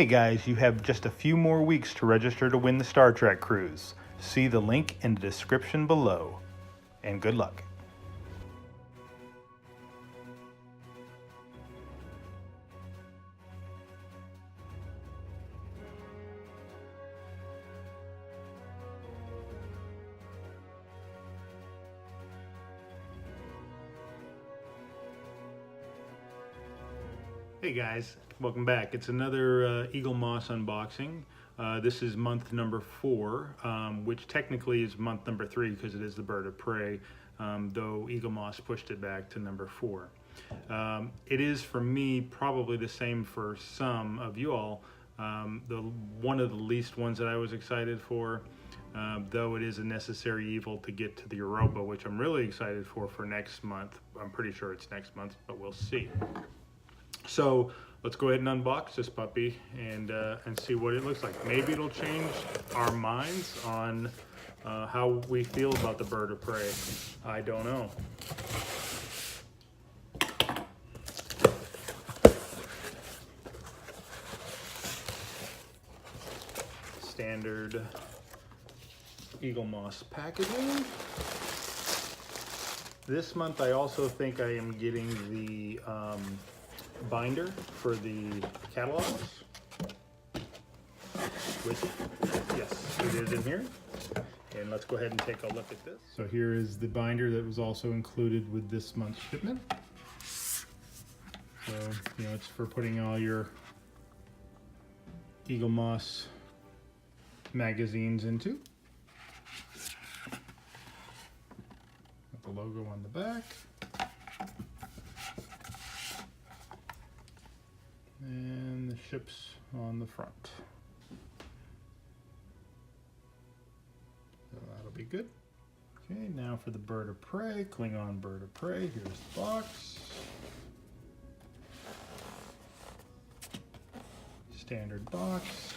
guys, you have just a few more weeks to register to win the Star Trek cruise. See the link in the description below. And good luck. Hey guys, welcome back. It's another Eaglemoss unboxing. This is month number 4, which technically is month number 3 because it is the bird of prey, though Eaglemoss pushed it back to number 4. It is, for me, probably the same for some of you all. One of the least ones that I was excited for, though it is a necessary evil to get to the Europa, which I'm really excited for next month. I'm pretty sure it's next month, but we'll see. So let's go ahead and unbox this puppy and see what it looks like. Maybe it'll change our minds on how we feel about the bird of prey. I don't know. Standard Eaglemoss packaging. This month I also think I am getting the binder for the catalogs, which, yes, it is in here. And let's go ahead and take a look at this. So here is the binder that was also included with this month's shipment. So, you know, it's for putting all your Eaglemoss magazines into. Got the logo on the back. And the ships on the front. So that'll be good. Okay, now for the bird of prey, Klingon bird of prey. Here's the box. Standard box.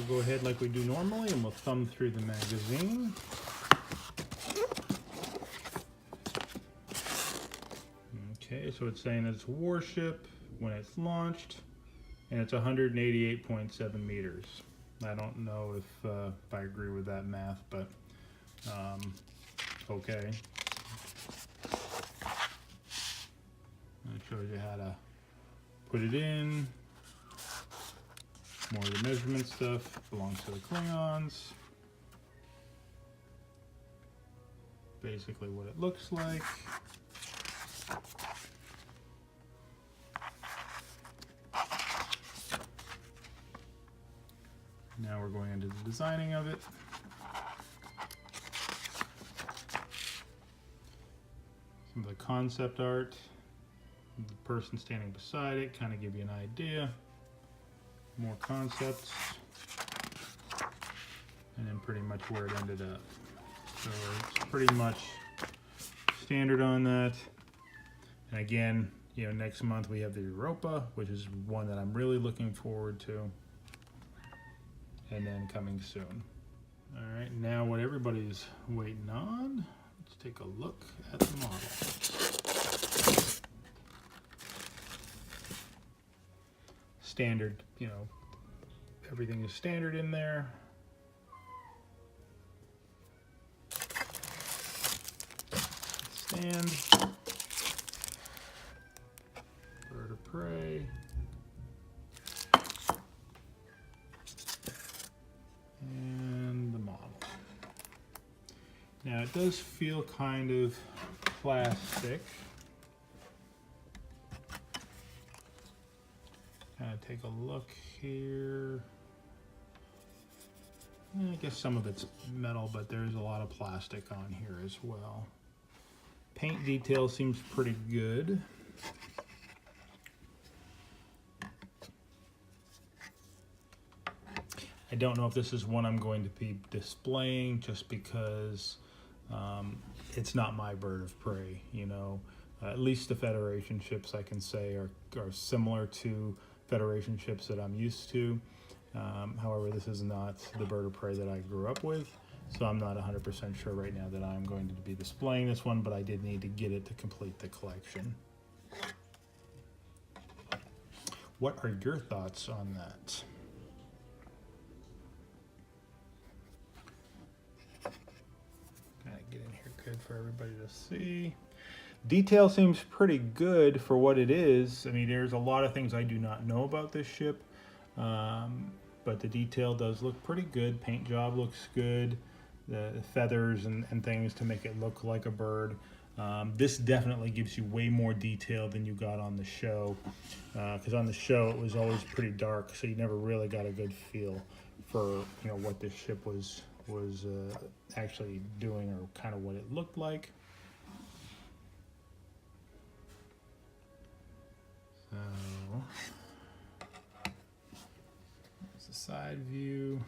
Go ahead like we do normally and we'll thumb through the magazine. Okay, so it's saying it's a warship when it's launched and it's 188.7 meters. I don't know if I agree with that math, but okay. It shows you how to put it in. More of the measurement stuff belongs to the Klingons. Basically what it looks like. Now we're going into the designing of it. Some of the concept art, the person standing beside it, kind of give you an idea. More concepts, and then pretty much where it ended up. So it's pretty much standard on that. And again, you know, next month we have the Europa, which is one that I'm really looking forward to, and then coming soon. All right, now what everybody's waiting on, let's take a look at the model. Standard, you know, everything is standard in there. Stand, bird of prey, and the model. Now it does feel kind of plastic. Kind of take a look here. I guess some of it's metal, but there's a lot of plastic on here as well. Paint detail seems pretty good. I don't know if this is one I'm going to be displaying just because it's not my bird of prey, you know. At least the Federation ships I can say are similar to Federation ships that I'm used to. However, this is not the bird of prey that I grew up with, so I'm not 100% sure right now that I'm going to be displaying this one, but I did need to get it to complete the collection. What are your thoughts on that? Kind of get in here good for everybody to see. Detail seems pretty good for what it is. I mean, there's a lot of things I do not know about this ship, but the detail does look pretty good. Paint job looks good. The feathers and things to make it look like a bird. This definitely gives you way more detail than you got on the show, because on the show it was always pretty dark, so you never really got a good feel for what this ship was actually doing, or kind of what it looked like. So there's the side view.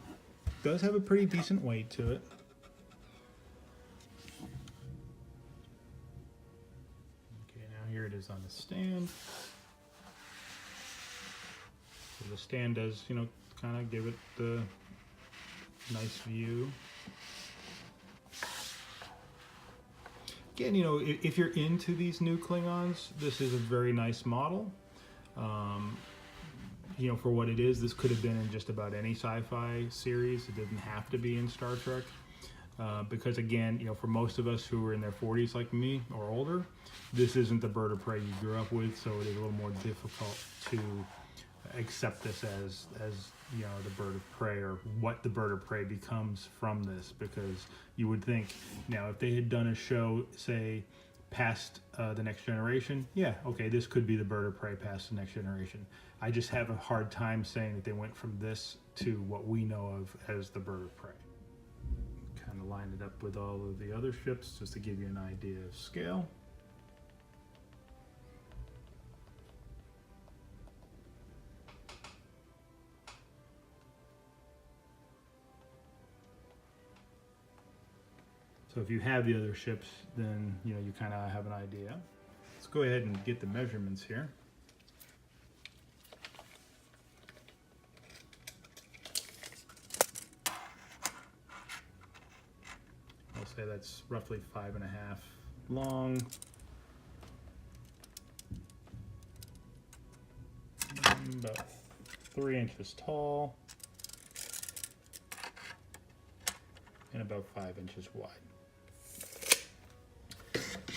Does have a pretty decent weight to it. Okay, now here it is on the stand. So the stand does, kind of give it the nice view. Again, if you're into these new Klingons, this is a very nice model. For what it is, this could have been in just about any sci-fi series. It didn't have to be in Star Trek. Because again, for most of us who are in their 40s like me or older, this isn't the bird of prey you grew up with, so it is a little more difficult to accept this as the bird of prey, or what the bird of prey becomes from this, because you would think, now if they had done a show, say, past the Next Generation, yeah, okay, this could be the bird of prey past the Next Generation. I just have a hard time saying that they went from this to what we know of as the bird of prey. Kind of line it up with all of the other ships just to give you an idea of scale. So if you have the other ships, then you kind of have an idea. Let's go ahead and get the measurements here. I'll say that's roughly 5.5 long, about 3 inches tall, and about 5 inches wide.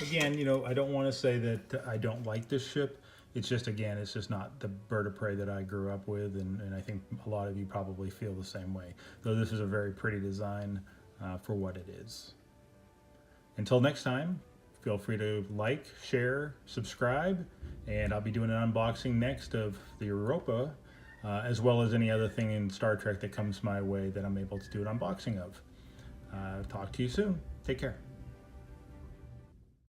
Again, I don't want to say that I don't like this ship. It's just, again, it's just not the bird of prey that I grew up with, and I think a lot of you probably feel the same way. Though this is a very pretty design for what it is. Until next time, feel free to like, share, subscribe, and I'll be doing an unboxing next of the Europa, as well as any other thing in Star Trek that comes my way that I'm able to do an unboxing of. Talk to you soon. Take care.